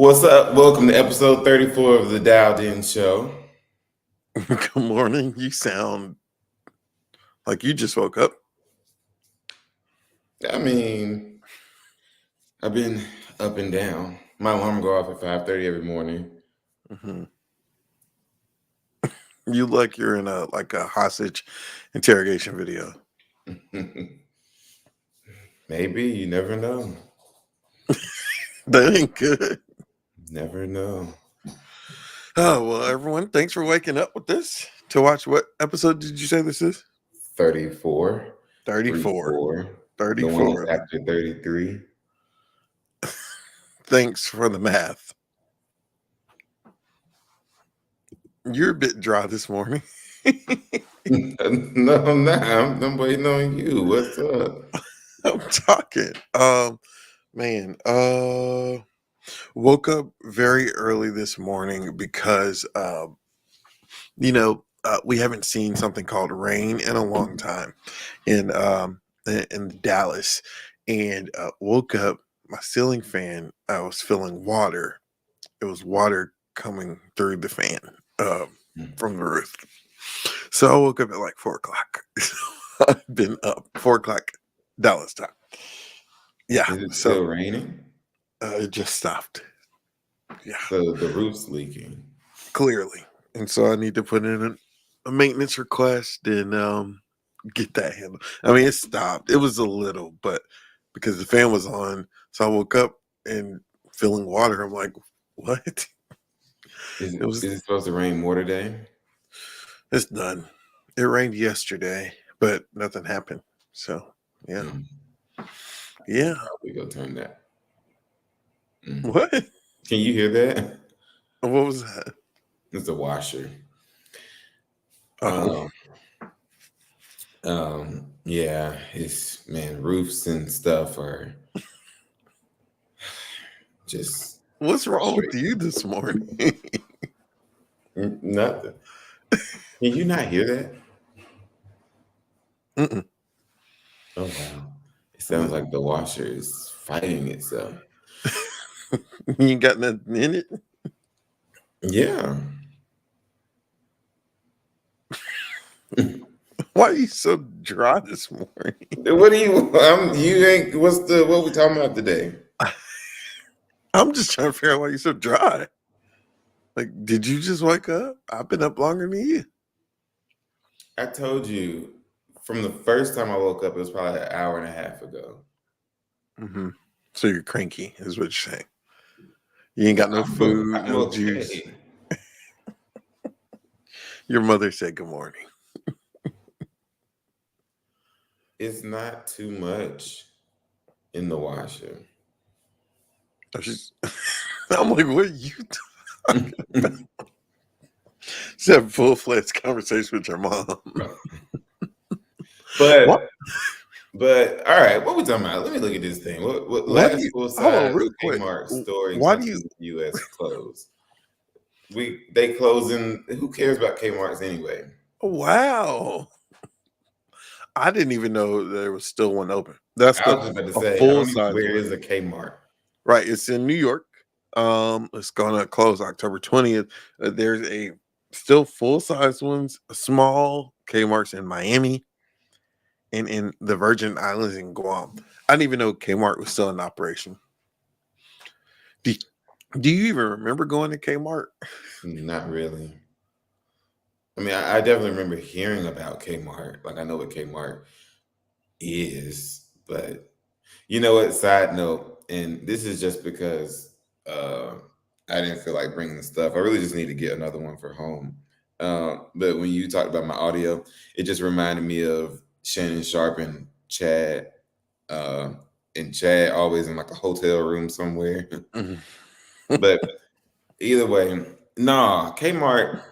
What's up? Welcome to episode 34 of the Dialed In Show. Good morning. You sound like you just woke up. I mean, I've been up and down. My alarm go off at 5:30 every morning. hmm You like you're in a hostage interrogation video. Maybe, you never know. That ain't good. Never know. Oh well, everyone, thanks for waking up with this to watch. What episode did you say this is? 34. 34. 34. The one that's 34. after 33. Thanks for the math. You're a bit dry this morning. No, I'm not. I'm waiting on you. What's up? I'm talking. Man. Woke up very early this morning because we haven't seen something called rain in a long time in Dallas, and woke up. My ceiling fan, I was feeling water. It was water coming through the fan from the roof. So I woke up at like 4 o'clock. I've been up 4 o'clock Dallas time. Yeah, Is it so still raining? it just stopped. Yeah, So the roof's leaking. clearly, and so I need to put in a maintenance request and get that handled. I mean, it stopped. It was a little, but because the fan was on, so I woke up and feeling water. I'm like, what? Is It it, was. is it supposed to rain more today? It's done. It rained yesterday, but nothing happened. So yeah, yeah. We go turn that. Mm. What? Can you hear that? What was that? It's a washer. Oh, Um, yeah, it's man, roofs and stuff are just what's wrong with frustrating. you this morning? Nothing. Can you not hear that? Mm-mm. Oh wow. It sounds like the washer is fighting itself. You ain't got nothing in it. Yeah. Why are you so dry this morning? What do you ain't what we talking about today? I'm just trying to figure out why you're so dry. Like, did you just wake up? I've been up longer than you. I told you from the first time I woke up, it was probably an hour and a half ago. Mm-hmm. So you're cranky, is what you're saying. You ain't got no food, I'm no juice. okay. Your mother said good morning. It's not too much in the washer. I'm like, what are you talking about? Just have full-fledged conversation with your mom. What? But all right, what we talking about? Let me look at this thing. What Why do last you full hold on size real quick? Kmart store in Why do you continental US closed? They closing. Who cares about Kmart's anyway? wow. I didn't even know there was still one open. That's I the was just about to a say, I full don't even size where one. is a Kmart? Right. It's in New York. It's gonna close October 20th. There's a still full size ones, small Kmart's in Miami and in the Virgin Islands in Guam. I didn't even know Kmart was still in operation. Do, do you even remember going to Kmart? Not really. I mean, I definitely remember hearing about Kmart. Like I know what Kmart is, but you know what? Side note, and this is just because uh, I didn't feel like bringing the stuff. I really just need to get another one for home. But when you talked about my audio, it just reminded me of Shannon Sharp and Chad. Uh, and Chad always in like a hotel room somewhere. Mhm. But either way, nah, Kmart.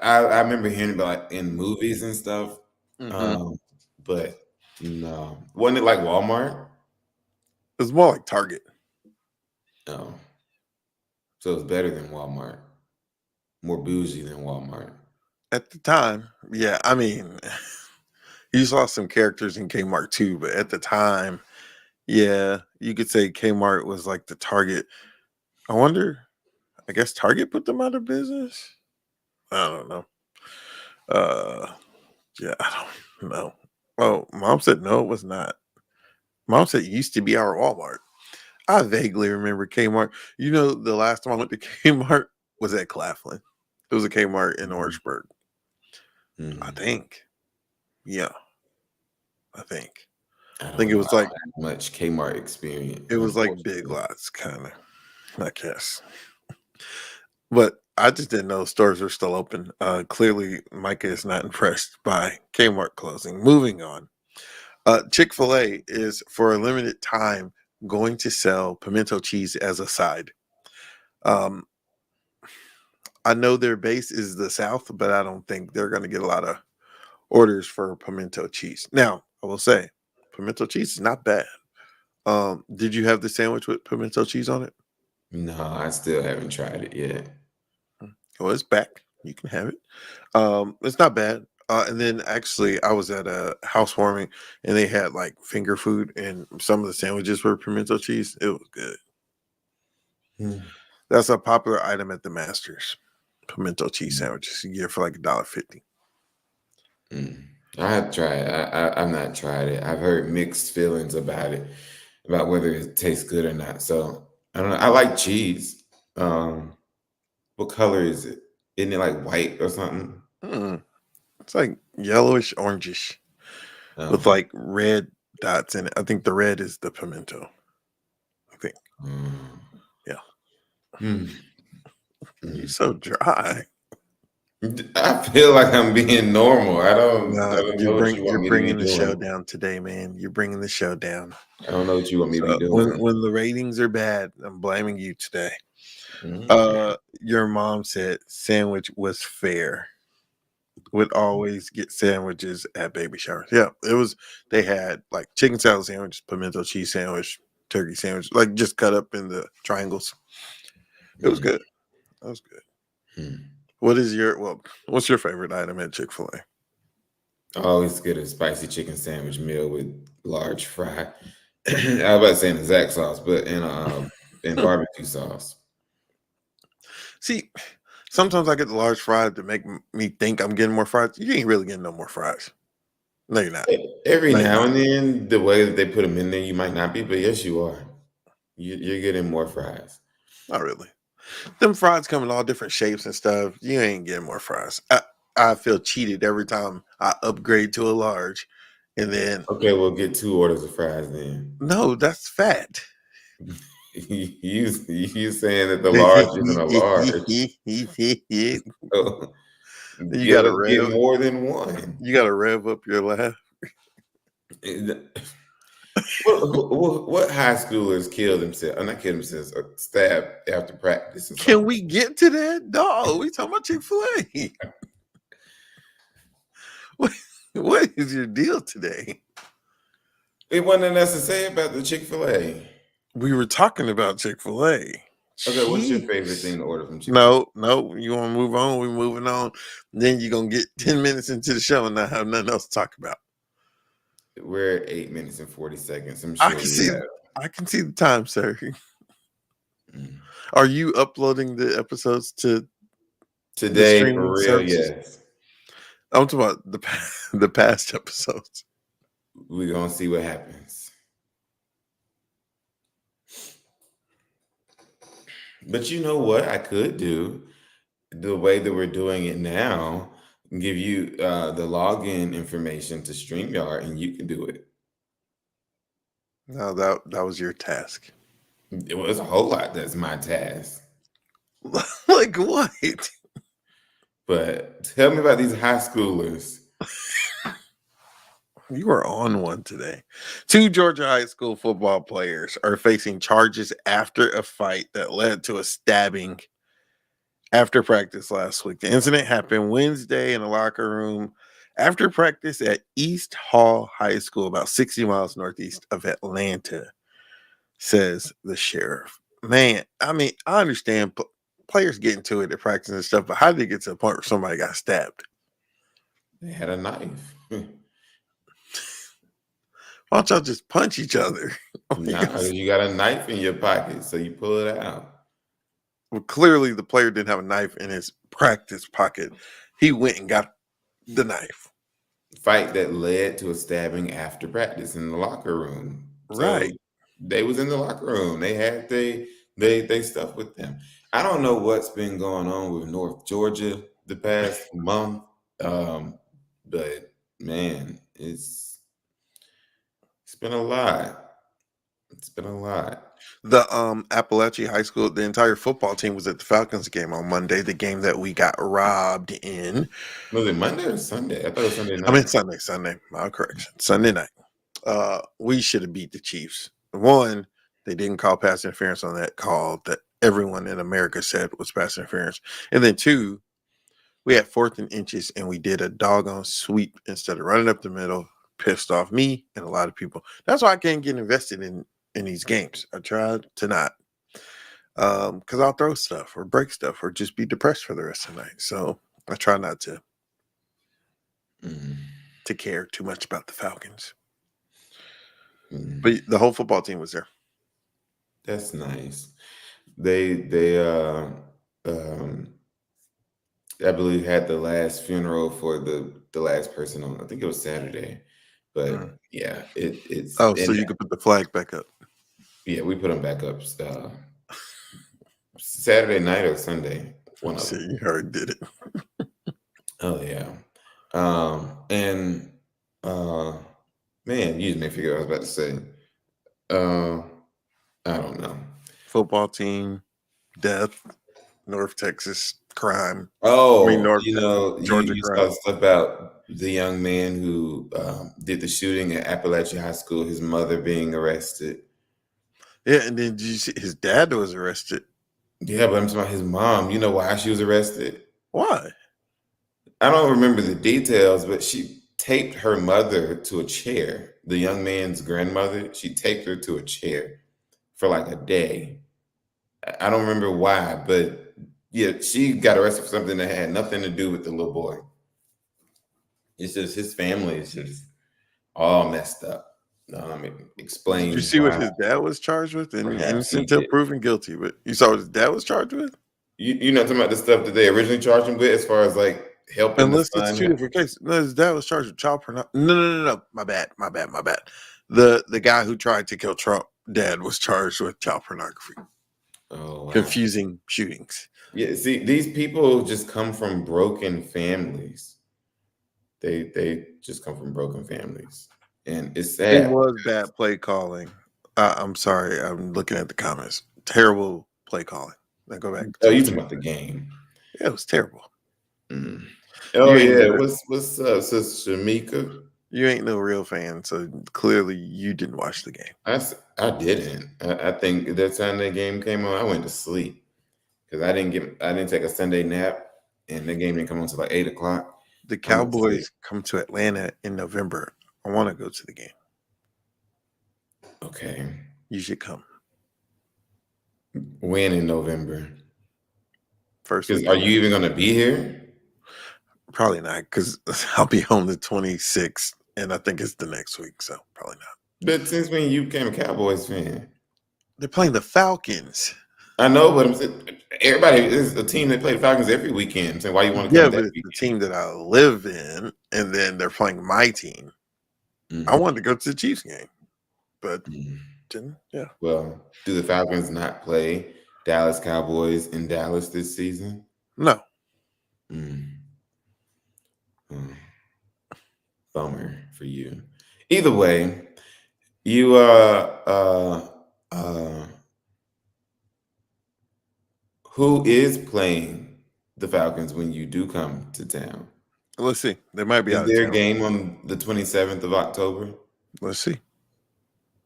I remember hearing about it in movies and stuff. Mhm. Um, but no, wasn't it like Walmart? It's more like Target. No. So it's better than Walmart. More bougie than Walmart. At the time, yeah. I mean, you saw some characters in Kmart too, but at the time, yeah, you could say Kmart was like the Target. I wonder. I guess Target put them out of business. I don't know. Uh, yeah, I don't know. Oh, mom said no, it was not. Mom said it used to be our Walmart. I vaguely remember Kmart. You know, the last time I went to Kmart was at Claflin. It was a Kmart in Mhm. Orangeburg. I Mhm. think. Yeah, I think. I I think don't it know. I was like don't have much Kmart experience, it was like Big unfortunately. Lots kind of, I guess. But I just didn't know stores were still open. Clearly, Micah is not impressed by Kmart closing. Moving on. Chick-fil-A is for a limited time going to sell pimento cheese as a side. Um, I know their base is the South, but I don't think they're going to get a lot of orders for pimento cheese. Now, I will say, pimento cheese is not bad. Did you have the sandwich with pimento cheese on it? No, I still haven't tried it yet. Well, it's back. You can have it. It's not bad. And then actually, I was at a housewarming and they had like finger food, and some of the sandwiches were pimento cheese. It was good. Mm. That's a popular item at the Masters. Pimento cheese Mm. sandwiches you get for like $1.50. Mm. I have tried. I've not tried it. I've heard mixed feelings about it, about whether it tastes good or not. So I don't know. I like cheese. Um, what color is it? Isn't it like white or something? Mm, it's like yellowish, orangish with Oh. like red dots in it. I think the red is the pimento. I think. Mm. Yeah. Hmm. You Mm. so dry. I feel like I'm being normal. I No, don't know what you you're want me to be bringing the show doing. down today, man. You're bringing the show down. I don't know what you want me to be So doing. when the ratings are bad, I'm blaming you today. Okay. Your mom said sandwich was fair. Would always get sandwiches at baby showers. Yeah, it was. They had like chicken salad sandwich, pimento cheese sandwich, turkey sandwich, like just cut up in the triangles. It was Mm. good. That was good. Mm. What's your favorite item at Chick-fil-A? I always get a spicy chicken sandwich meal with large fry. I was about to say in the Zax sauce, but in barbecue sauce. See, sometimes I get the large fries to make me think I'm getting more fries. You ain't really getting no more fries. No, you're not. Every No, you're now not. and then, the way that they put them in there, you might not be, but yes, you are. You're getting more fries. Not really. Them fries come in all different shapes and stuff. You ain't getting more fries. I feel cheated every time I upgrade to a large, and then Okay, we'll get 2 orders of fries then. no, that's fat. You saying that the large isn't a large? you So get gotta us get rev. more than one. You gotta rev up your laugh. What high schoolers kill themselves? Not kill themselves, or stab after practice or Can something. we get to that? No, we talking about Chick-fil-A. What, what is your deal today? It wasn't necessary about the Chick-fil-A. We were talking about Chick-fil-A. Okay, what's your Jeez. favorite thing to order from Chick-fil-A? No, no, you want to move on? We're moving on. Then you're gonna get 10 minutes into the show and not have nothing else to talk about. We're at 8 minutes and 40 seconds. I'm I sure can you see have. I can see the time, sir. Mm. Are you uploading the episodes to the Today, streaming for real, services? yes. I'm talking about the past episodes. We're gonna see what happens. But you know what I could do? The way that we're doing it now, give you the login information to StreamYard and you can do it. No, that was your task. It was a whole lot that's my task. Like what? But tell me about these high schoolers. You were on one today. Two Georgia high school football players are facing charges after a fight that led to a stabbing after practice last week. The incident happened Wednesday in a locker room after practice at East Hall High School, about 60 miles northeast of Atlanta, says the sheriff. Man, I mean, I understand players get into it at practice and stuff, but how did it get to the point where somebody got stabbed? They had a knife. Why don't y'all just punch each other? Nah, you got a knife in your pocket, so you pull it out. Well, clearly the player didn't have a knife in his practice pocket. He went and got the knife. Fight that led to a stabbing after practice in the locker room. So Right. they was in the locker room. They had they stuff with them. I don't know what's been going on with North Georgia the past month, but man, it's been a lot. It's been a lot. The Appalachia High School, the entire football team was at the Falcons game on Monday, the game that we got robbed in. Was it Monday or Sunday? I thought it was Sunday I mean night. Sunday. My correction. Sunday night. We should have beat the Chiefs. One, they didn't call pass interference on that call that everyone in America said was pass interference. And then two, we had 4th and inches and we did a doggone sweep instead of running up the middle. Pissed off me and a lot of people. That's why I can't get invested in these games. I tried to not. Because I'll throw stuff or break stuff or just be depressed for the rest of the night. So I try not to Mm, care too much about the Falcons. mm. But the whole football team was there. That's nice. They um I believe had the last funeral for the last person on. I think it was Saturday, but Mm. yeah, it's Oh, so and you could put the flag back up. yeah, we put them back up Saturday night or Sunday, one of See, them. you already did it. Oh yeah, and uh, man, you just made me figure out what I was about to say. Uh, I don't know. Football team, death, North Texas crime. I mean, Oh, North Georgia you saw crime. stuff about the young man who did the shooting at Appalachian High School, his mother being arrested. Yeah, and then did you see his dad was arrested? Yeah, but I'm talking about his mom. You know why she was arrested? Why? I don't remember the details, but she taped her mother to a chair. The young man's grandmother, she taped her to a chair for like a day. I don't remember why, but yeah, she got arrested for something that had nothing to do with the little boy. It's just his family is just all messed up. Did you Explains see what why his dad was charged with? And perhaps he innocent until did. proven guilty. But you saw what his dad was charged with? You know talking about the stuff that they originally charged him with as far as like helping the Unless it's son. two different cases. No, his dad was charged with child pornography. No. My bad. The guy who tried to kill Trump, dad was charged with child pornography. Oh wow. Confusing shootings. Yeah, see, these people just come from broken families. They just come from broken families. And it's It sad. was bad play calling. I'm sorry. I'm looking at the comments. Terrible play calling. Now go back Oh, to you what talking you. about the game. Yeah, it was terrible. Mm. You Oh ain't yeah, better. what's up, Sister Shamika? You ain't no real fan, so clearly you didn't watch the game. I didn't. I think that time that game came on, I went to sleep because I didn't take a Sunday nap, and the game didn't come on until like 8 o'clock. The I went to sleep. Cowboys come to Atlanta in November. I want to go to the game. Okay, You should come. when in November? First Because week are of you even gonna be here? Probably not, because I'll be home the 26th, and I think it's the next week, so probably not. But since when you became a Cowboys fan? They're playing the Falcons. I know, but I'm saying everybody is a team that play the Falcons every weekend. So why you want to Yeah, come but that it's the weekend? team that I live in, and then they're playing my team. I Mm, wanted to go to the Chiefs game, but mm. didn't. Yeah. Well, do the Falcons not play Dallas Cowboys in Dallas this season? No. Mm, mm. Bummer for you. Either way, you who is playing the Falcons when you do come to town? Let's see. They might be Is out of there a town. game on the 27th of October? Let's see.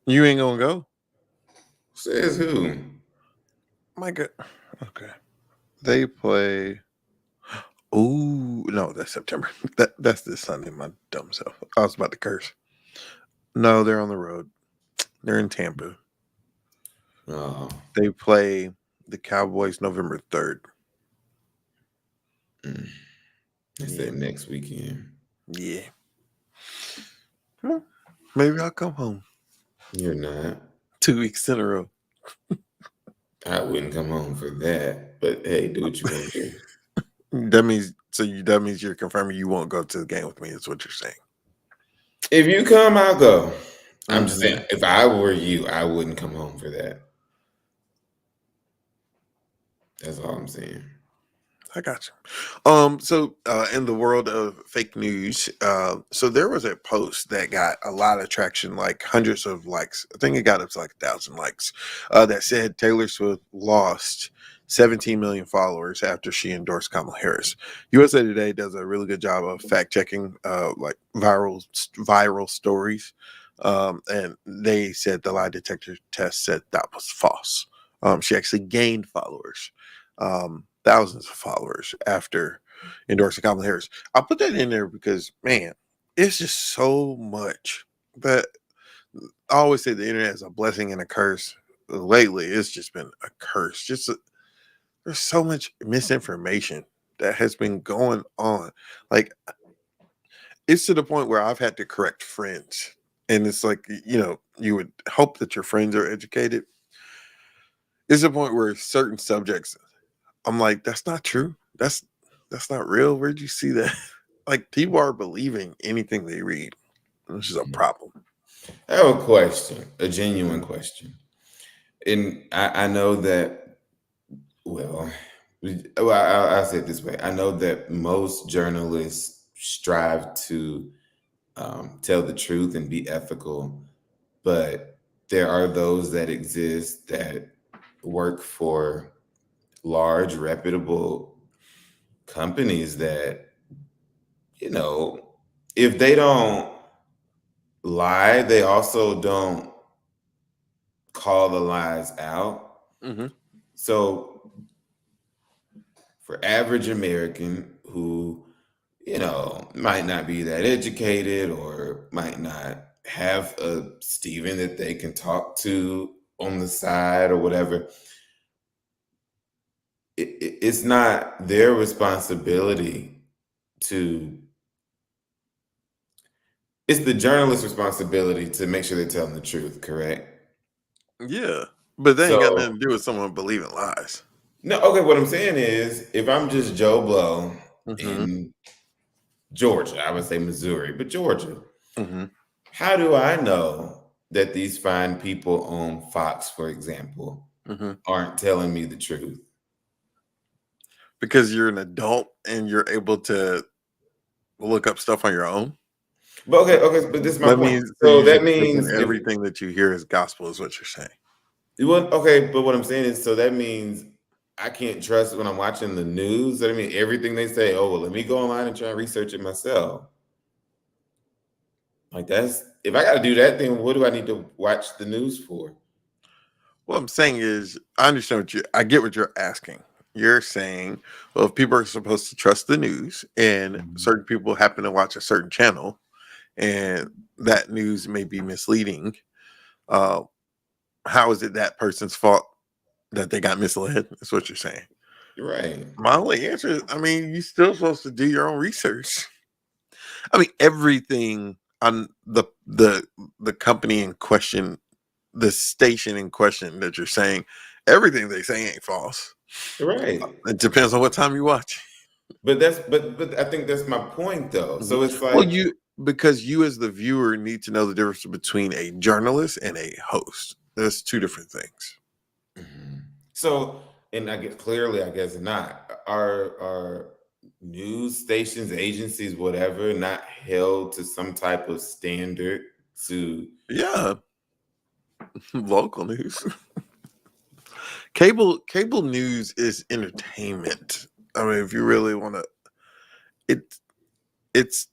You ain't gonna go? Says who? My God. Okay. They play. Ooh, no, that's September. That's this Sunday. My dumb self. I was about to curse. No, they're on the road. They're in Tampa. Oh, They play the Cowboys November 3rd. mm. I Yeah. said next weekend. Yeah. Well, maybe I'll come home You're not. 2 weeks in a row. I wouldn't come home for that. But hey, do what you want to do. That means you're confirming you won't go to the game with me. Is what you're saying. If you come, I'll go. I'm just Hmm. saying, if I were you, I wouldn't come home for that. That's all I'm saying. I got you. In the world of fake news, so there was a post that got a lot of traction, like hundreds of likes. I think it got up to like 1,000 likes. That said Taylor Swift lost 17 million followers after she endorsed Kamala Harris. USA Today does a really good job of fact checking, like viral stories, and they said the lie detector test said that was false. She actually gained followers. Thousands of followers after endorsing Kamala Harris. I'll put that in there because, man, it's just so much. But I always say the internet is a blessing and a curse. Lately, it's just been a curse. There's so much misinformation that has been going on. Like, it's to the point where I've had to correct friends. And it's like, you would hope that your friends are educated. It's a point where certain subjects I'm like, that's not true. That's not real. Where'd you see that? Like people are believing anything they read, which is a problem. I have a question, a genuine question. And I know that, well, I'll say it this way. I know that most journalists strive to tell the truth and be ethical, but there are those that exist that work for large, reputable companies that, you know, if they don't lie, they also don't call the lies out. Hmm. So for average American who, might not be that educated or might not have a Steven that they can talk to on the side or whatever, it's not their responsibility to, it's the journalist's responsibility to make sure they're telling the truth, correct? Yeah, but that ain't got So, nothing to do with someone believing lies. no, okay, what I'm saying is if I'm just Joe Blow Hmm. in Georgia, I would say Missouri, but Georgia, Hmm. how do I know that these fine people on Fox, for example, Hmm. aren't telling me the truth? Because you're an adult and you're able to look up stuff on your own. But okay, but this is my That point. means so So you that just taking means if everything that you hear as gospel, is what you're saying. okay, but what I'm saying is, so that means I can't trust when I'm watching the news. That I mean everything they say. Oh well, let me go online and try and research it myself. Like that's if I got to do that, then what do I need to watch the news for? What I'm saying is, I understand I get what you're asking. You're saying, well, if people are supposed to trust the news and Mhm. certain people happen to watch a certain channel and that news may be misleading, uh, how is it that person's fault that they got misled? That's what you're saying. Right. My only answer is, I mean, you're still supposed to do your own research. I mean, everything on the company in question, the station in question that you're saying, everything they say ain't false. Right. It depends on what time you watch. But I think that's my point though. Mhm. So it's Well, like because you as the viewer need to know the difference between a journalist and a host. There's two different things. mhm. So and I guess clearly I guess not. Are news stations, agencies, whatever, not held to some type of standard to Yeah, local news. Cable news is entertainment. I mean, if you really want to, it it's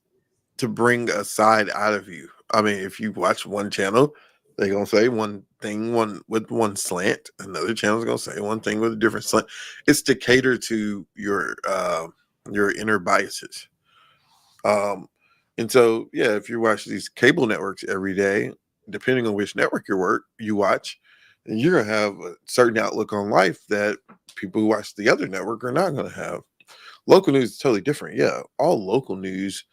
to bring a side out of you. I mean, if you watch one channel, they're gonna say one thing, one with one slant. Another channel's gonna say one thing with a different slant. It's to cater to your inner biases. Um, and so, yeah, if you watch these cable networks every day, depending on which network you watch, then you're gonna have a certain outlook on life that people who watch the other network are not gonna have. Local news is totally different. Yeah, all local news,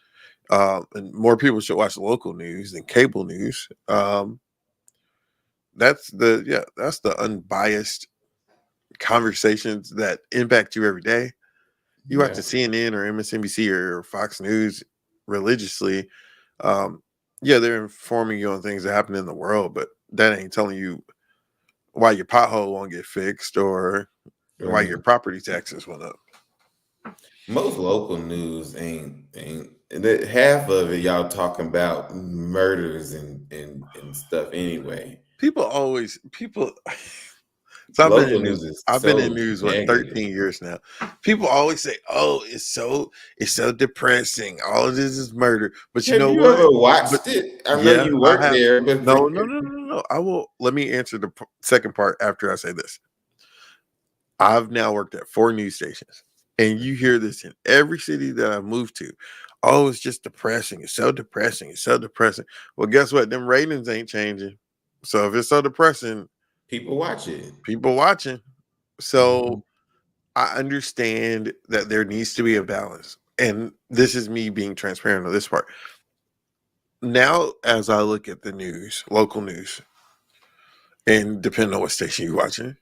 and more people should watch local news than cable news. That's the unbiased. conversations that impact you every day. You watch Yeah. the CNN or MSNBC or Fox News religiously. Um, yeah, they're informing you on things that happen in the world, but that ain't telling you why your pothole won't get fixed or why Right. your property taxes went up. Most local news ain't half of it y'all talking about murders and stuff anyway. People so Local news is I've been in so news what negative. 13 years now. People always say, "Oh, it's so depressing. All of this is murder." But you Have know you what? ever But watched it? I know yeah, you I work have. there, but No, no, no, no, no, no. I will let me answer the second part after I say this. I've now worked at 4 news stations, and you hear this in every city that I've moved to. Oh, it's just depressing. It's so depressing. It's so depressing. Well, guess what? Them ratings ain't changing. So if it's so depressing, people watch it. people watching. Mhm. So I understand that there needs to be a balance. And this is me being transparent on this part. Now, as I look at the news, local news, and depending on what station you're watching,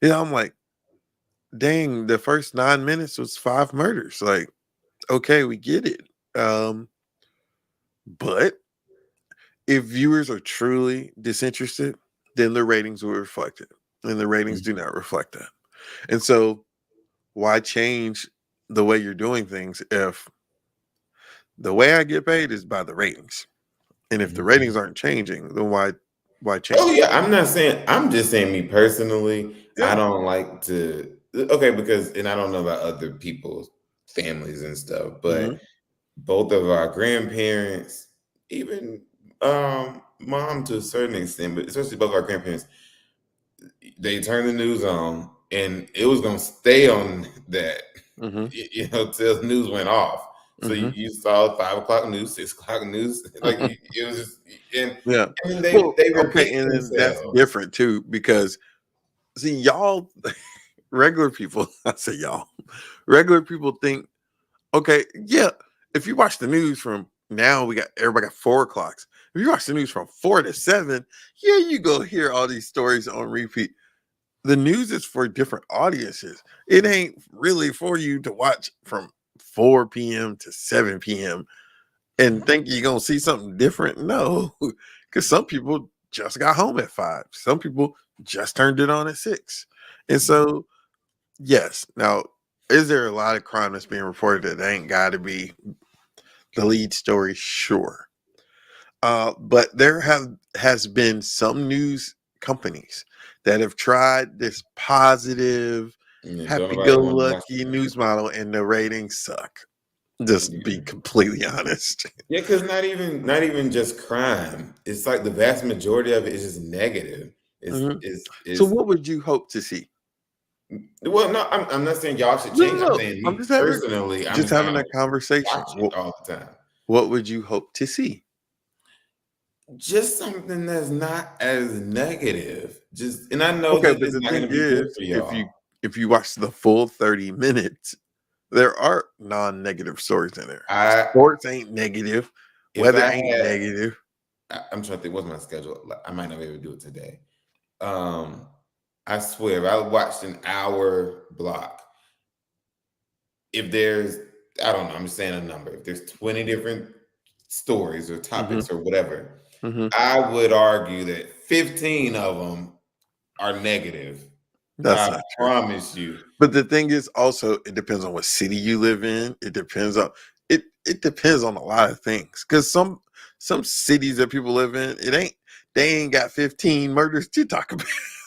I'm like, dang, the first 9 minutes was 5 murders. Like, okay, we get it. Um, but if viewers are truly disinterested, then the ratings will reflect it. And the ratings do not reflect that. And so why change the way you're doing things if the way I get paid is by the ratings? And if the ratings Mhm. aren't changing, then why Oh change? yeah, I'm not saying. I'm just saying me personally. I Yeah. don't like to. Okay, because and I don't know about other people's families and stuff, but Hmm. both of our grandparents, even mom to a certain extent, but especially both our grandparents, they turned the news on, and it was gonna stay on that, Hmm. till the news went off. So Hmm. you saw 5 o'clock news, 6 o'clock news, like it was just, and Yeah. and Well, they okay, repeat and then that's themselves. different too because see, y'all, regular people, I say y'all, regular people think, okay, yeah, if you watch the news from now, we got everybody got 4 o'clocks. If you watch the news from 4 to 7, yeah, you go hear all these stories on repeat. The news is for different audiences. It ain't really for you to watch from 4 p.m. to 7 p.m. and think you're gonna see something different. No, because some people just got home at 5. Some people just turned it on at 6. And so, yes. Now, is there a lot of crime that's being reported that ain't got to be the lead story? Sure. But there has been some news companies that have tried this positive, Yeah, don't nobody want to watch happy-go-lucky news model, and the ratings suck. Just be it. completely honest. Yeah, because not even just crime. It's like the vast majority of it is just negative. It's Mhm. is So, is what would you hope to see? well, no, I'm not saying y'all should No, no, change. I'm no. saying I'm me just having personally, I'm just just I having don't a conversation. watch it all the time. What would you hope to see? Just something that's not as negative. Just and I know Okay, that but it's the not gonna thing be good is, for y'all. if you watch the full 30 minutes, there are non-negative stories in there. I Sports ain't negative, if weather I ain't had negative. I'm trying to think what's my schedule. Like, I might not be able to do it today. Um, I swear, if I watched an hour block, if there's, I don't know, I'm just saying a number. If there's 20 different stories or Hmm. topics or whatever, Hmm. I would argue that 15 of them are negative. That's I not true. promise you. But the thing is also it depends on what city you live in. It depends on it depends on a lot of things. Because some cities that people live in, they ain't got 15 murders to talk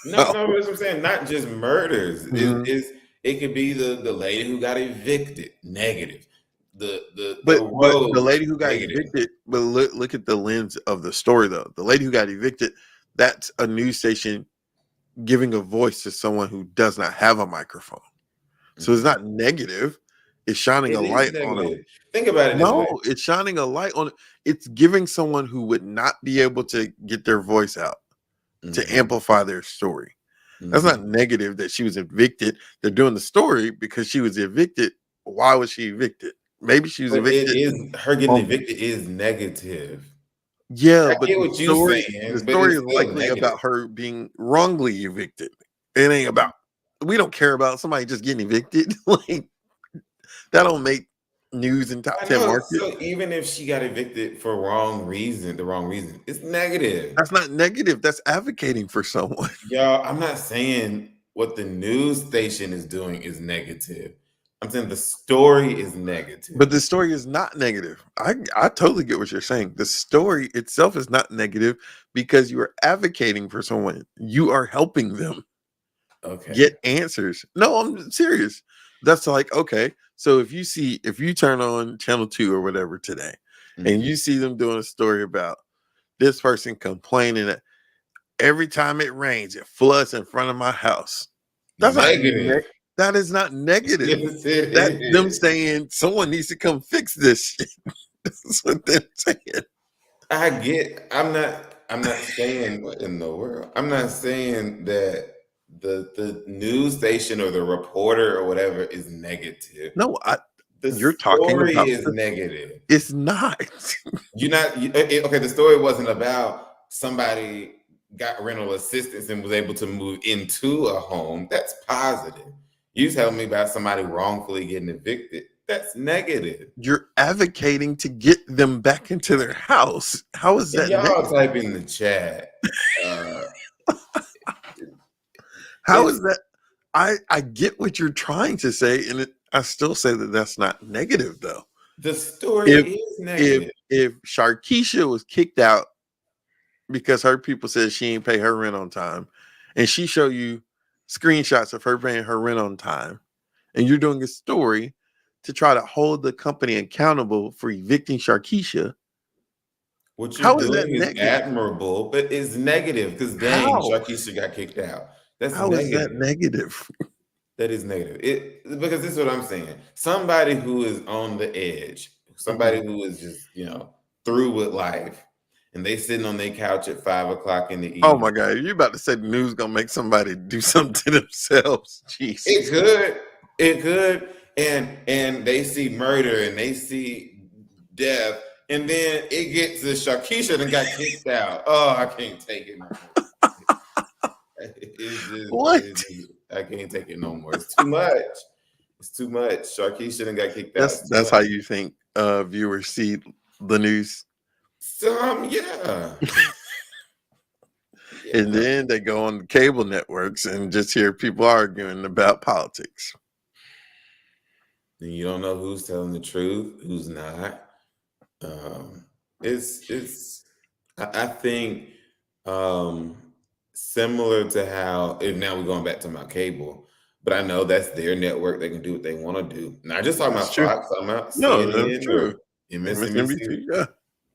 No, about. no, that's what I'm saying. Not just murders. Mhm. It could be the lady who got evicted, negative. The But the roads, lady who got negative. evicted, but look at the lens of the story though. The lady who got evicted, that's a news station giving a voice to someone who does not have a microphone. So it's Mhm. not negative. It's shining a It is light on a negative. Think about it this way. no, it's shining a light on it's giving someone who would not be able to get their voice out to Mhm, amplify their story. That's not mhm. negative that she was evicted. They're doing the story because she was evicted. Why was she evicted? Maybe she was But it evicted is her getting on evicted is negative. yeah, I but get what you the saying, but story it's is still likely negative. about her being wrongly evicted. It ain't about we don't care about somebody just getting evicted. Like that don't make news in top I 10 know. market. So even if she got evicted for the wrong reason, it's negative. That's not negative. That's advocating for someone. Y'all, I'm not saying what the news station is doing is negative. I'm saying the story is negative. But the story is not negative. I totally get what you're saying. The story itself is not negative because you are advocating for someone. You are helping them Okay. get answers. No, I'm serious. That's like, okay. So if you turn on channel 2 or whatever today and Mhm. you see them doing a story about this person complaining that every time it rains, it floods in front of my house. That's not Negative. that is not negative. Yes, it That's them is. saying someone needs to come fix this shit. That's what they're saying. I'm not saying what in the world. I'm not saying that the news station or the reporter or whatever is negative. No, The you're talking story about is negative. it's not. Okay, the story wasn't about somebody got rental assistance and was able to move into a home. That's positive. You telling me about somebody wrongfully getting evicted. That's negative. You're advocating to get them back into their house. How is And that y'all negative? type in the chat. Uh, How it's is that? I get what you're trying to say, and I still say that that's not negative though. the story If is negative. if Sharkeisha was kicked out because her people said she ain't pay her rent on time, and she show you screenshots of her paying her rent on time, and you're doing a story to try to hold the company accountable for evicting Sharkeisha, What you're how is that doing is negative? admirable, but it's negative because dang, How? Sharkeisha got kicked out. That's How is that negative. negative? That is negative. It because this is what I'm saying. Somebody who is on the edge, somebody Mhm. who is just through with life, and they sitting on their couch at 5 o'clock in the Oh my evening. God, you about to say the news gonna make somebody do something to themselves? It Jesus. could, it could, and they see murder and they see death, and then it gets to Sharkeisha and got kicked out. Oh, I can't take it no more. What? I can't take it no more. It's too much. It's too much. Sharkeisha done got kicked out. It's too That's how much. you think viewers see the news. Yeah. And Yeah. then they go on the cable networks and just hear people arguing about politics. And you don't know who's telling the truth, who's not. It's I think um similar to how if now we're going back to my cable, but I know that's their network, they can do what they want to do. Not just talking That's about true. Fox, talking about No, that's CNN true. or MSNBC, MSNBC, yeah.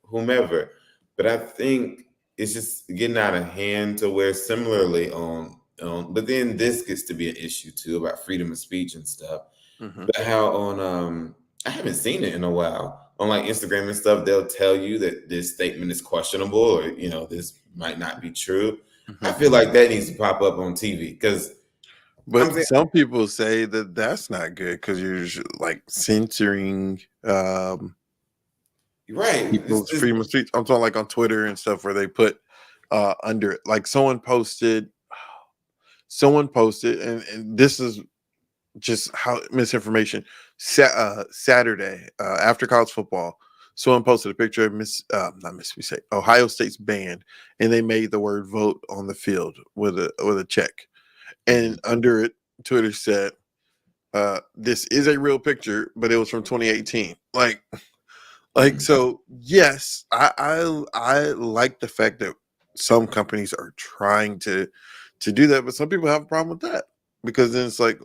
whomever. But I think it's just getting out of hand to where similarly but then this gets to be an issue too about freedom of speech and stuff. Hmm. But how on I haven't seen it in a while. On like Instagram and stuff, they'll tell you that this statement is questionable or this might not be true. I Hmm. feel like that needs to pop up on TV because I'm But saying some people say that that's not good because you're like censoring right. people's freedom of speech. I'm talking like on Twitter and stuff where they put under it. Like someone posted, and this is just how misinformation. Saturday after college football, someone posted a picture of not Mississippi State, Ohio State's band, and they made the word "vote" on the field with a check, and under it, Twitter said, "This is a real picture, but it was from 2018." Like so. Yes, I like the fact that some companies are trying to do that, but some people have a problem with that because then it's like,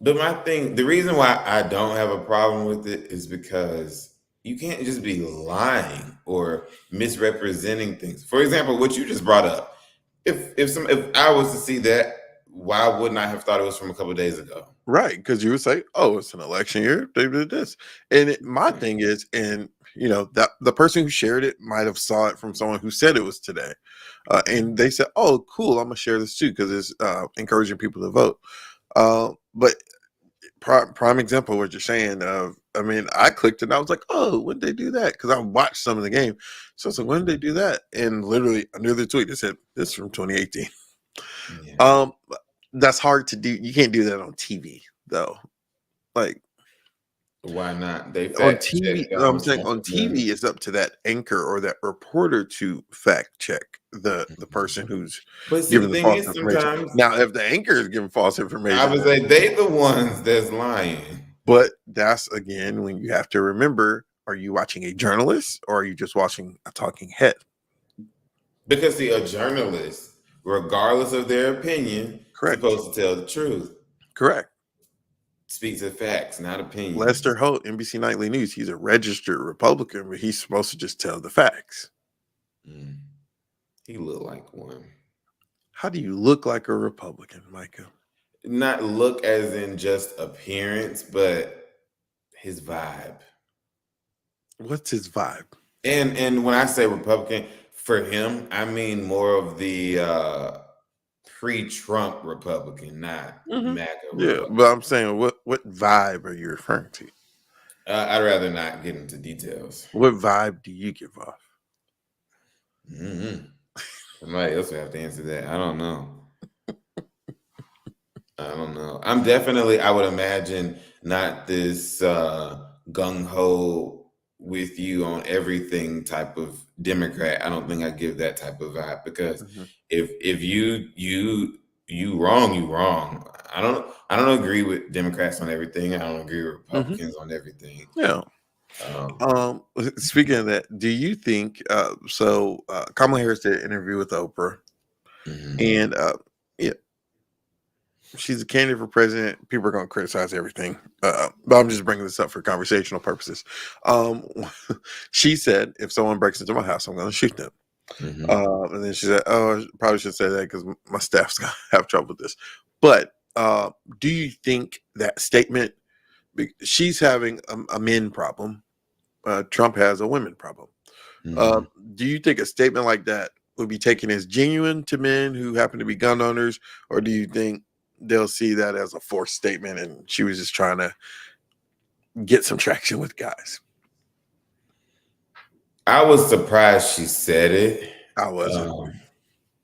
But my thing, the reason why I don't have a problem with it is because you can't just be lying or misrepresenting things. For example, what you just brought up. If I was to see that, why wouldn't I have thought it was from a couple of days ago? right, because you would say, "Oh, it's an election year. They did this," and my thing is, and that the person who shared it might have saw it from someone who said it was today, and they said, "Oh, cool, I'm gonna share this too because it's encouraging people to vote." But prime example of what you're saying. I mean, I clicked it and I was like, "Oh, when did they do that?" Because I watched some of the game, so I was like, "When did they do that?" And literally under the tweet, it said, "This is from 2018." Yeah. Um, That's hard to do. You can't do that on TV though. Like Why not? They on fact check TV, I'm saying Trump on and them. TV, it's up to that anchor or that reporter to fact check the person who's But see, the giving the thing false is, information. sometimes Now, if the anchor is giving false I information, would say they the ones that's lying. but that's again when you have to remember: are you watching a journalist or are you just watching a talking head? Because see, a journalist, regardless of their opinion, Correct. supposed to tell the truth. Correct. Speaks of facts, not Lester opinions. Holt, NBC Nightly News. He's a registered Republican, but he's supposed to just tell the facts. Mm. He looked like one. How do you look like a Republican, Micah? Not look as in just appearance, but his vibe. What's his vibe? And when I say Republican, for him, I mean more of the pre-Trump Republican, not Hmm. MAGA Yeah, Republican. but I'm saying, what vibe are you referring to? I'd rather not get into details. What vibe do you give off? Mm-hmm. Somebody else would have to answer that. I don't know. I don't know. I'm definitely, I would imagine, not this gung ho with you on everything type of Democrat. I don't think I give that type of vibe because Mhm. if you wrong, you wrong. I don't agree with Democrats on everything. I don't agree with Mhm. Republicans on everything. Yeah. Um, Speaking of that, do you think Kamala Harris did an interview with Oprah, mhm. and yeah, she's a candidate for president. People are going to criticize everything, but I'm just bringing this up for conversational purposes. Um, she said, "If someone breaks into my house, I'm going to shoot them." Mhm. And then she said, "Oh, I probably should say that because my staff's going to have trouble with this." But do you think that statement? She's having a men problem. Trump has a women problem. Uh, Mhm. do you think a statement like that would be taken as genuine to men who happen to be gun owners, or do you think they'll see that as a forced statement and she was just trying to get some traction with guys? I was surprised she said it. I wasn't. Um,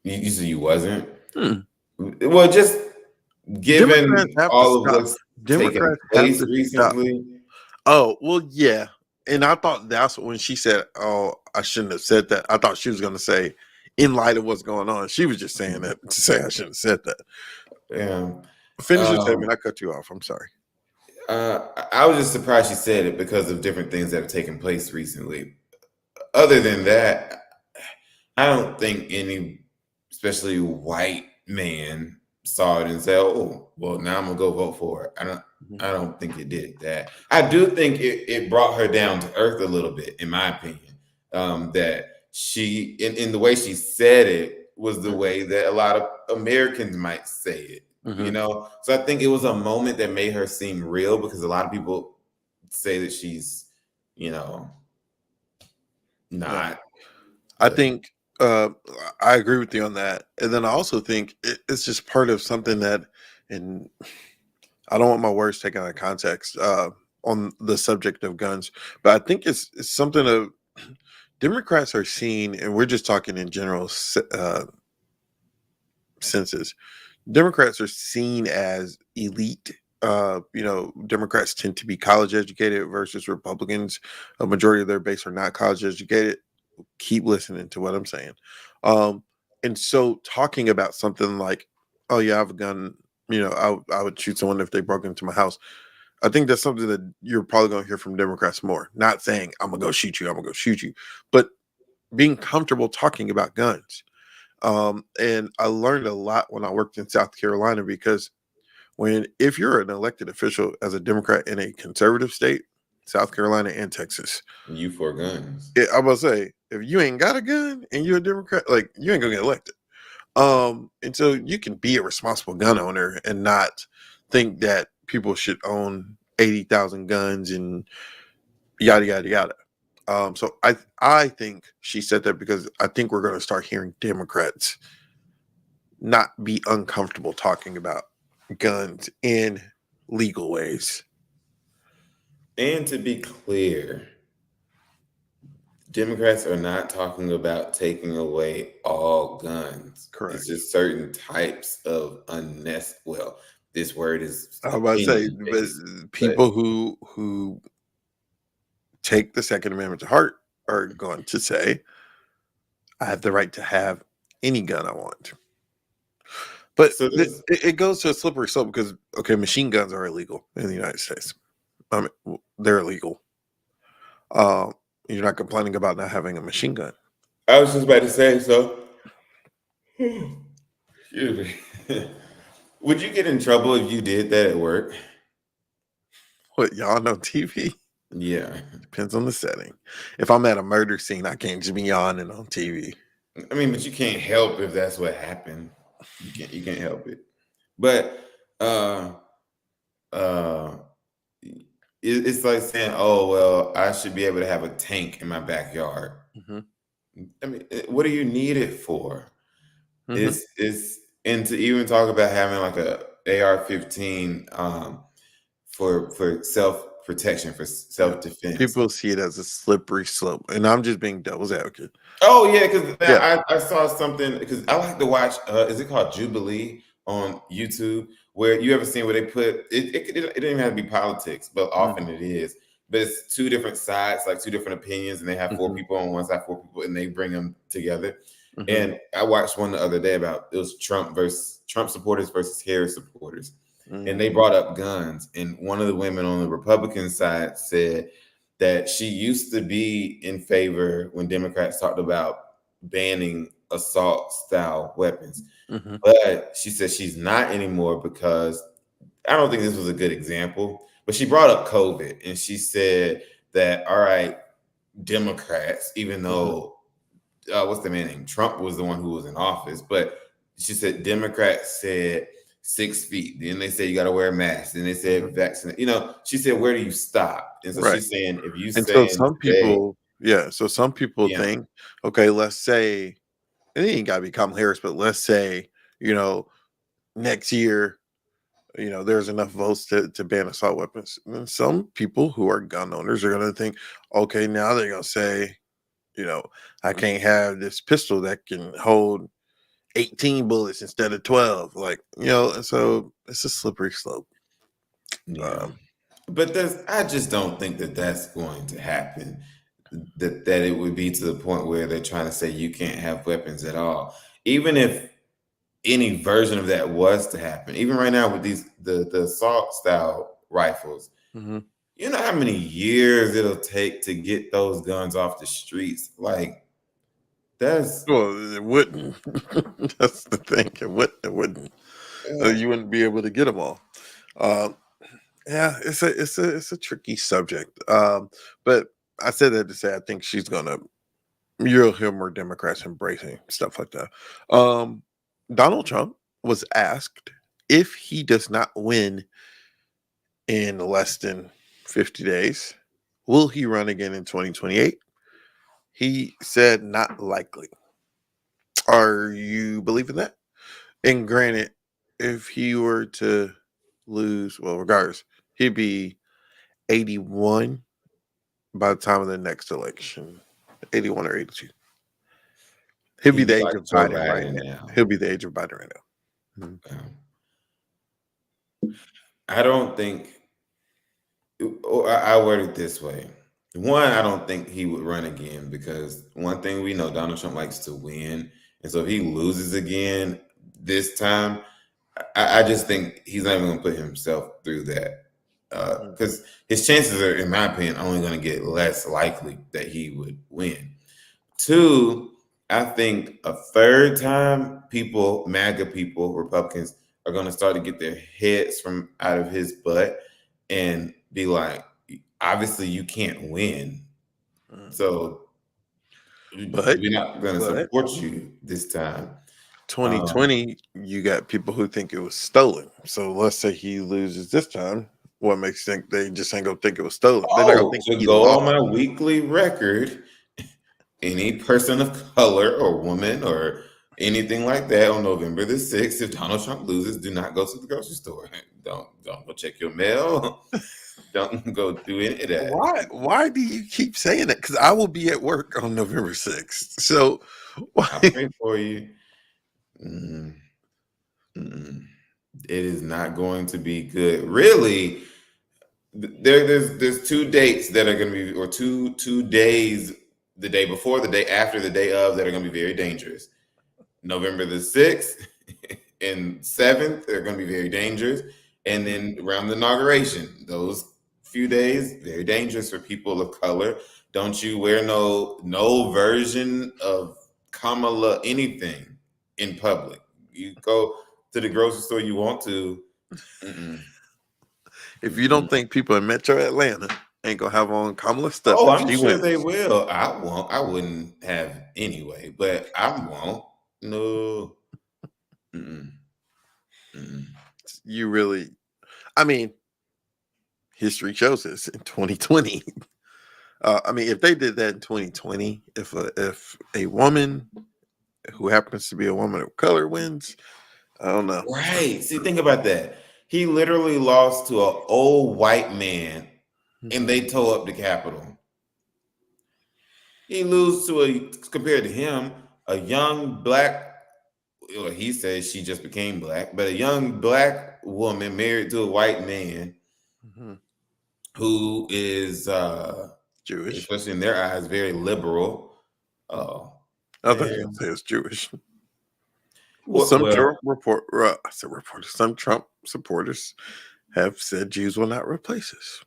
you said you wasn't. Hmm. Well, just Democrats given have to all of stop. what's taken Democrats have place to stop. recently, Oh, well, yeah. And I thought that's when she said, "Oh, I shouldn't have said that." I thought she was going to say, in light of what's going on. She was just saying that to say I shouldn't have said that. yeah. Finish your Um, statement. I cut you off. I'm sorry. I was just surprised she said it because of different things that have taken place recently. Other than that, I don't think any, especially white man, saw it and said, "Oh, well, now I'm gonna go vote for it." I don't. Mhm. I don't think it did that. I do think it brought her down to earth a little bit, in my opinion. That she, in the way she said it, was the way that a lot of Americans might say it. You Mhm. know, so I think it was a moment that made her seem real because a lot of people say that she's, you know, Yeah. not. I But think uh, I agree with you on that. And then I also think it's just part of something that, and I don't want my words taken out of context on the subject of guns, but I think it's something of Democrats are seen, and we're just talking in general senses. Democrats are seen as elite. Democrats tend to be college educated versus Republicans. A majority of their base are not college educated. Keep listening to what I'm saying. Um, and so talking about something like, "Oh yeah, I have a gun," I would shoot someone if they broke into my house. I think that's something that you're probably going to hear from Democrats more. Not saying I'm gonna go shoot you, I'm gonna go shoot you, but being comfortable talking about guns. And I learned a lot when I worked in South Carolina because if you're an elected official as a Democrat in a conservative state, South Carolina and Texas, you for guns. I'm gonna say if you ain't got a gun and you're a Democrat, like you ain't gonna get elected. And so you can be a responsible gun owner and not think that people should own 80,000 guns and yada yada yada. So I think she said that because I think we're gonna start hearing Democrats not be uncomfortable talking about guns in legal ways. And to be clear, Democrats are not talking about taking away all guns. It's Correct. just certain types of well, this word is I was about to say, opinion but based, but people who take the Second Amendment to heart are going to say, I have the right to have any gun I want. But so this it goes to a slippery slope because, okay, machine guns are illegal in the United States. They're illegal. Um, you're not complaining about not having a machine gun. I was just about to say, so excuse me. Would you get in trouble if you did that at work? What, yawn on TV? Yeah. Depends on the setting. If I'm at a murder scene, I can't just be yawning on TV. I mean, but you can't help if that's what happened. You can't help it. But uh uh it's like saying, "Oh well, I should be able to have a tank in my backyard." Hmm. I mean, what do you need it for? Hmm. It's and to even talk about having like a AR-15 for self protection, for Yeah. self defense. People see it as a slippery slope, and I'm just being devil's advocate. Oh yeah, because Yeah. I saw something because I like to watch. Is it called Jubilee on YouTube? Where you ever seen where they put it? It didn't even have to be politics, but often it is. But it's two different sides, like two different opinions, and they have four Mm-hmm. people on one side, four people, and they bring them together. Hmm. And I watched one the other day about it was Trump supporters versus Harris supporters, and they brought up guns. And one of the women on the Republican side said that she used to be in favor when Democrats talked about banning assault style weapons. Hmm. But she said she's not anymore because I don't think this was a good example. But she brought up COVID and she said that, all right, Democrats, even Hmm. though what's the man name? Trump was the one who was in office, but she said Democrats said 6 feet. Then they said you got to wear a mask. Then they Hmm. said vaccinate. She said, where do you stop? And so Right. she's saying, if you And so saying some today, people, yeah, so some people yeah, think, okay, let's say, and it ain't got to be Kamala Harris, but let's say, you know, next year, there's enough votes to ban assault weapons. And some people who are gun owners are going to think, okay, now they're going to say, I can't have this pistol that can hold 18 bullets instead of 12. Like, and so it's a slippery slope. yeah. Um, But I just don't think that that's going to happen. That it would be to the point where they're trying to say you can't have weapons at all. Even if any version of that was to happen, even right now with the assault style rifles, mhm. you know how many years it'll take to get those guns off the streets? Like that's Well, it wouldn't. That's the thing. It wouldn't. uh, You wouldn't be able to get them all. Um, yeah, it's a tricky subject. But I said that to say I think she's gonna. You'll hear more Democrats embracing stuff like that. Um, Donald Trump was asked if he does not win in less than 50 days, will he run again in 2028? He said not likely. Are you believing that? And granted, if he were to lose, well, regardless, he'd be 81 by the time of the next election. 81 or 82. He'll be he'd be the age like of Joe Biden right Biden now. now. He'll be the age of Biden right now. Mhm. I don't think. Or I word it this way. One, I don't think he would run again because one thing we know, Donald Trump likes to win, and so if he loses again this time, I just think he's not even going to put himself through that Mhm. because his chances are, in my opinion, only going to get less likely that he would win. Two, I think a third time, MAGA people, Republicans, are going to start to get their heads from out of his butt and be like, obviously, you can't win. Mhm. So But we're not going to but support you this time. Um, 2020, you got people who think it was stolen. So let's say he loses this time. What makes you think they just ain't gonna think it was stolen? They're not gonna think to he go on lost. my weekly record, any person of color or woman or anything like that on November the 6th, if Donald Trump loses, do not go to the grocery store. Don't go check your mail. don't go through any of that. Why do you keep saying that? Because I will be at work on November 6th. So why? I pray for you. Mm, mm. It is not going to be good. Really, there's 2 dates that are going to be, or two days, the day before, the day after, the day of, that are going to be very dangerous. November the 6th and 7th are going to be very dangerous, and then around the inauguration, those few days very dangerous for people of color. Don't you wear no version of Kamala anything in public. You go to the grocery store you want to. Mm-mm. If you don't think people in Metro Atlanta ain't gonna have on Kamala stuff Oh, if I'm she sure wins, they will. I won't. I wouldn't have anyway, but I won't. No. Mm-mm. Mm-mm. you really, I mean, history shows us in 2020. I mean, if they did that in 2020, if a woman who happens to be a woman of color wins, I don't know. Right. See, think about that. He literally lost to an old white man, and they tore up the Capitol. He lose to compared to him, a young black. Well, he says she just became black, but a young black woman married to a white man Mhm. who is, Jewish. especially in their eyes, very liberal. Oh, I thought you were man. gonna say it's Jewish. Well, Well, well, I said reporters. Some Trump supporters have said Jews will not replace us.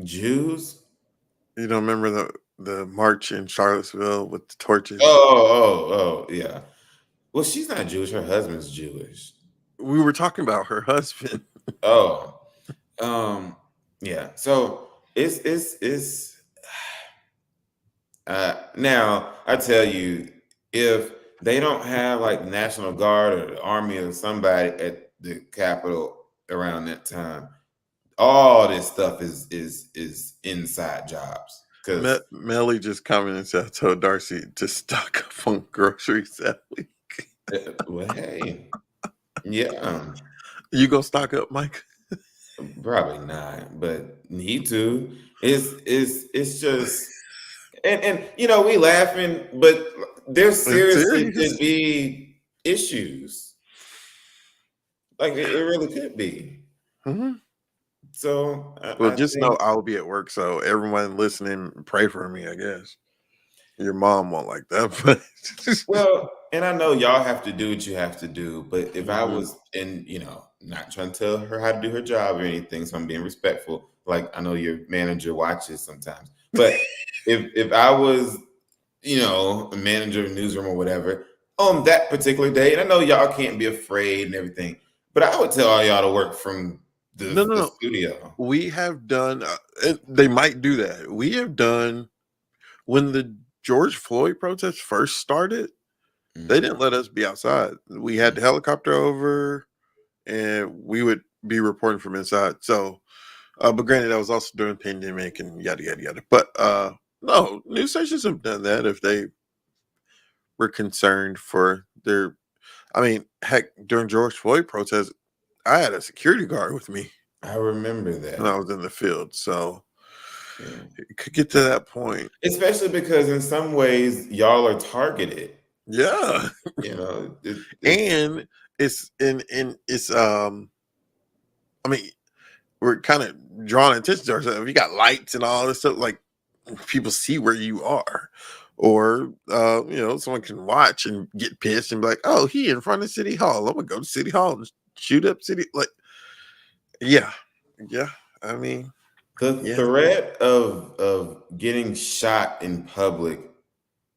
Jews. You don't remember the march in Charlottesville with the torches? Oh, yeah. Well, she's not Jewish. Her husband's Jewish. We were talking about her husband. Oh, yeah. So it's now I tell you, if they don't have like the National Guard or the Army or somebody at the Capitol around that time, all this stuff is inside jobs. Because Melly just commented and said, I told Darcy to stock up on groceries that week. well, hey, yeah, You gonna stock up, Mike? probably not, but need to. It's just and we laughing, but there It's seriously serious. could be issues. Like it really could be. Mhm. So Well, I just know think, I'll be at work, so everyone listening, pray for me, I guess. Your mom won't like that, but well, and I know y'all have to do what you have to do, but if I Mhm. was in, not trying to tell her how to do her job or anything, so I'm being respectful. Like I know your manager watches sometimes, but if I was, a manager of a newsroom or whatever on that particular day, and I know y'all can't be afraid and everything, but I would tell all y'all to work from No, no, the no. studio. We have done, and they might do that. We have done when the George Floyd protests first started. They Mm, didn't let us be outside. We had mm. the helicopter over, and we would be reporting from inside. So, but granted, that was also during pandemic and yada yada yada. But no, news stations have done that if they were concerned for their. I mean, heck, during George Floyd protests, I had a security guard with me I remember when I that. was in the field. So Yeah. it could get to that point. Especially because in some ways y'all are targeted. Yeah. It's And it's I mean, we're kind of drawing attention to ourselves. You got lights and all this stuff, like people see where you are. Or someone can watch and get pissed and be like, oh, he in front of City Hall. I'm gonna go to City Hall and shoot up City. Like, yeah. Yeah. I mean, the yeah. threat of getting shot in public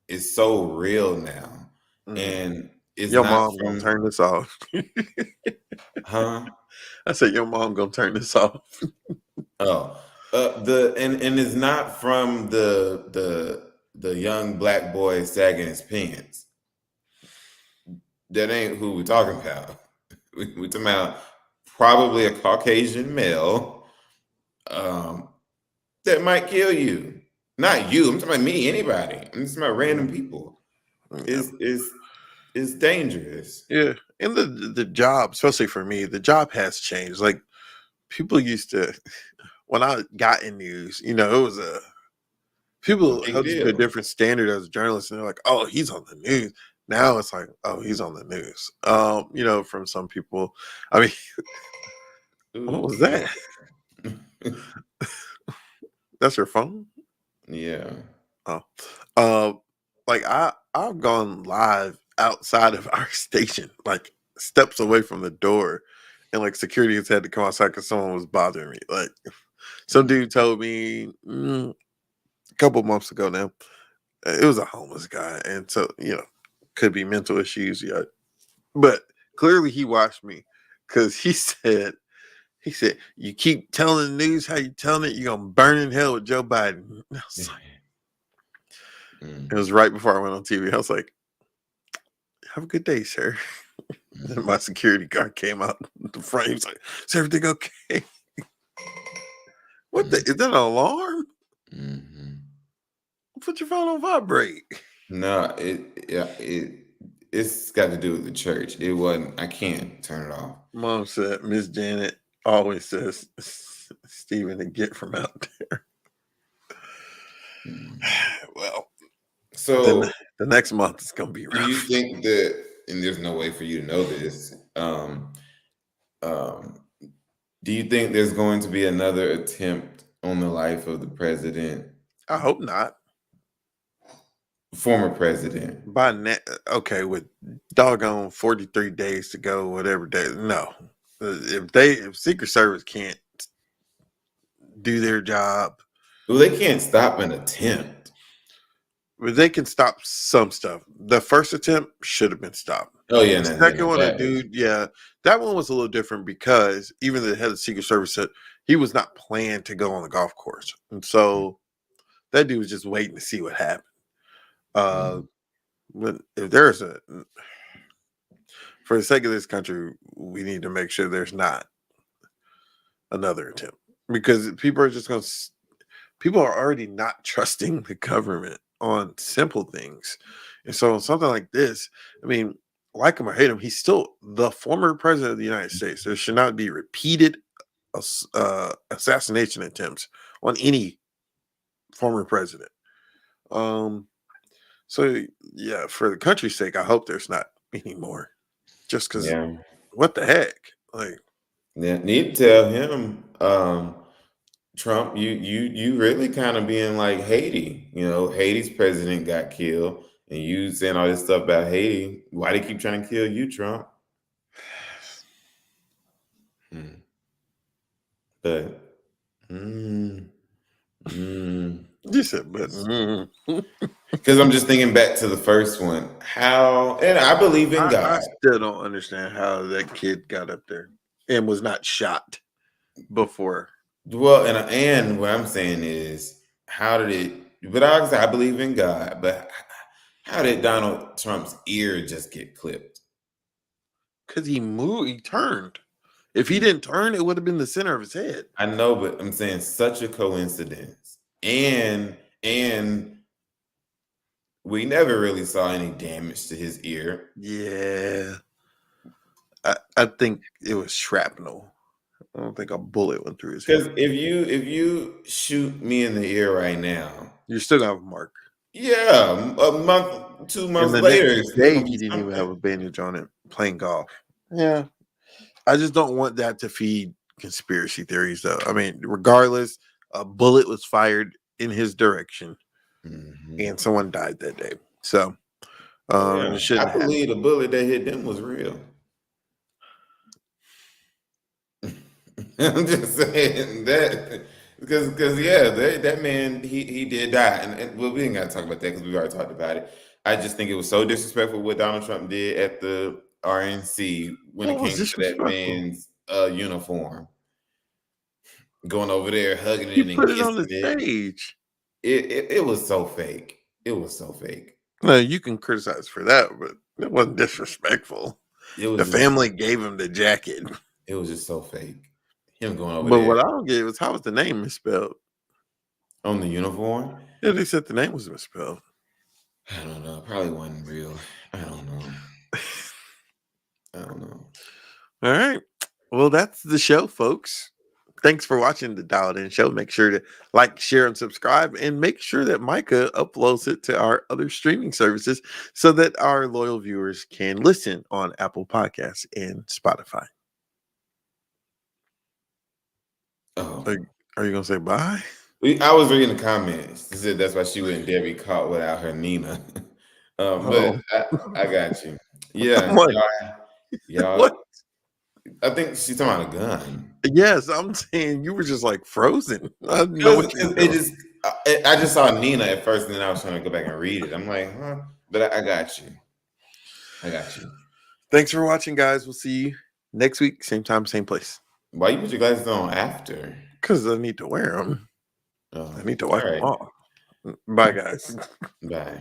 is so real now. Mm. And it's Your not mom gonna from, turn this off. huh? I said your mom gonna turn this off. Oh, the and it's not from the young black boy sagging his pants. That ain't who we're talking about. We're talking about probably a Caucasian male, um, that might kill you. Not you. I'm talking about me. Anybody. I'm talking about random people. Yeah. Is dangerous. Yeah. And the job, especially for me, the job has changed. Like people used to, when I got in news, it was It's a people big held you to a deal. different standard as a journalist, and they're like, "Oh, he's on the news." Now it's like, "Oh, he's on the news." From some people. I mean, what Ooh, was that? That's your phone? yeah. Oh, um, like I've gone live outside of our station, like steps away from the door, and like security has had to come outside because someone was bothering me. Like some dude told me a couple months ago now, it was a homeless guy, and so could be mental issues, yeah, but clearly he watched me because he said you keep telling the news how you telling it, you're gonna burn in hell with Joe Biden. I was like, it was Mhm, right before I went on TV. I was like, have a good day, sir. And my mhm, security guard came out the frame. He's like, is everything okay? What the mhm, is that an alarm? mhm. Put your phone on vibrate. No, yeah, it's got to do with the church. It wasn't. I can't turn it off. Mom said Miss Janet always says Stephen to get from out there. Mhm. Well, then So, the next month is gonna be do you rough. think that? And there's no way for you to know this. Um, do you think there's going to be another attempt on the life of the president, I hope not. former president? By okay, with doggone 43 days to go, whatever day. No, if Secret Service can't do their job, Well, they can't stop an attempt. but they can stop some stuff. The first attempt should have been stopped. Oh yeah, The no, yeah, second no, one, a that was. dude, yeah, that one was a little different because even the head of the Secret Service said he was not planned to go on the golf course, and so that dude was just waiting to see what happened. Uh, Mhm. but if there's for the sake of this country, we need to make sure there's not another attempt because people are already not trusting the government on simple things. And so something like this, I mean, like him or hate him, he's still the former president of the United States. There should not be repeated assassination attempts on any former president. Um, so yeah, for the country's sake, I hope there's not any more. Just because, Yeah, what the heck? Like, yeah. Need to tell him, Trump, you really kind of being like Haiti. Haiti's president got killed, and you saying all this stuff about Haiti. Why they keep trying to kill you, Trump? Hmm. But, mm, mm. you said, but Because I'm just thinking back to the first one. How, and I believe in I God. still don't understand how that kid got up there and was not shot before. Well, and what I'm saying is, how did it? But obviously, I believe in God. But how did Donald Trump's ear just get clipped? Because he moved, he turned. If he didn't turn, it would have been the center of his head. I know, but I'm saying such a coincidence. And we never really saw any damage to his ear. Yeah. I think it was shrapnel. I don't think a bullet went through his head. Because if you shoot me in the ear right now, You're still gonna have a mark. yeah, a month, two And months the later, next it's day gonna be he didn't even have something. a bandage on it playing golf. Yeah. I just don't want that to feed conspiracy theories though. I mean, regardless, a bullet was fired in his direction Mhm. and someone died that day. So Oh yeah, it shouldn't I happen. believe the bullet that hit them was real. I'm just saying that because yeah, that man he did die, and well, we ain't got to talk about that because we already talked about it. I just think it was so disrespectful what Donald Trump did at the RNC when it What was came to that disrespectful? man's uniform, going over there hugging He it and put it on the kissing it. stage. It was so fake. It was so fake. No, you can criticize for that, but it wasn't disrespectful. It The was just family gave him the jacket. it was just so fake. Him going over But there what I don't get was how was the name misspelled? on the uniform. Yeah, they said the name was misspelled. I don't know. Probably wasn't real. I don't know. I don't know. All right. Well, that's the show, folks. Thanks for watching the Dialed In Show. Make sure to like, share, and subscribe, and make sure that Micah uploads it to our other streaming services so that our loyal viewers can listen on Apple Podcasts and Spotify. Oh, Are you gonna say bye? I was reading the comments. They said that's why she wouldn't dare be caught without her Nina. But Oh, I got you. Yeah, what? y'all. What? I think she's talking about a gun. Yes, I'm saying you were just like frozen. I didn't know Because what you were it doing. just, I just saw Nina at first, and then I was trying to go back and read it. I'm like, huh? But I got you. I got you. Thanks for watching, guys. We'll see you next week, same time, same place. Why you put your glasses on after? Because I need to wear them. Oh, I need to all wipe them right. off. Bye, guys. Bye.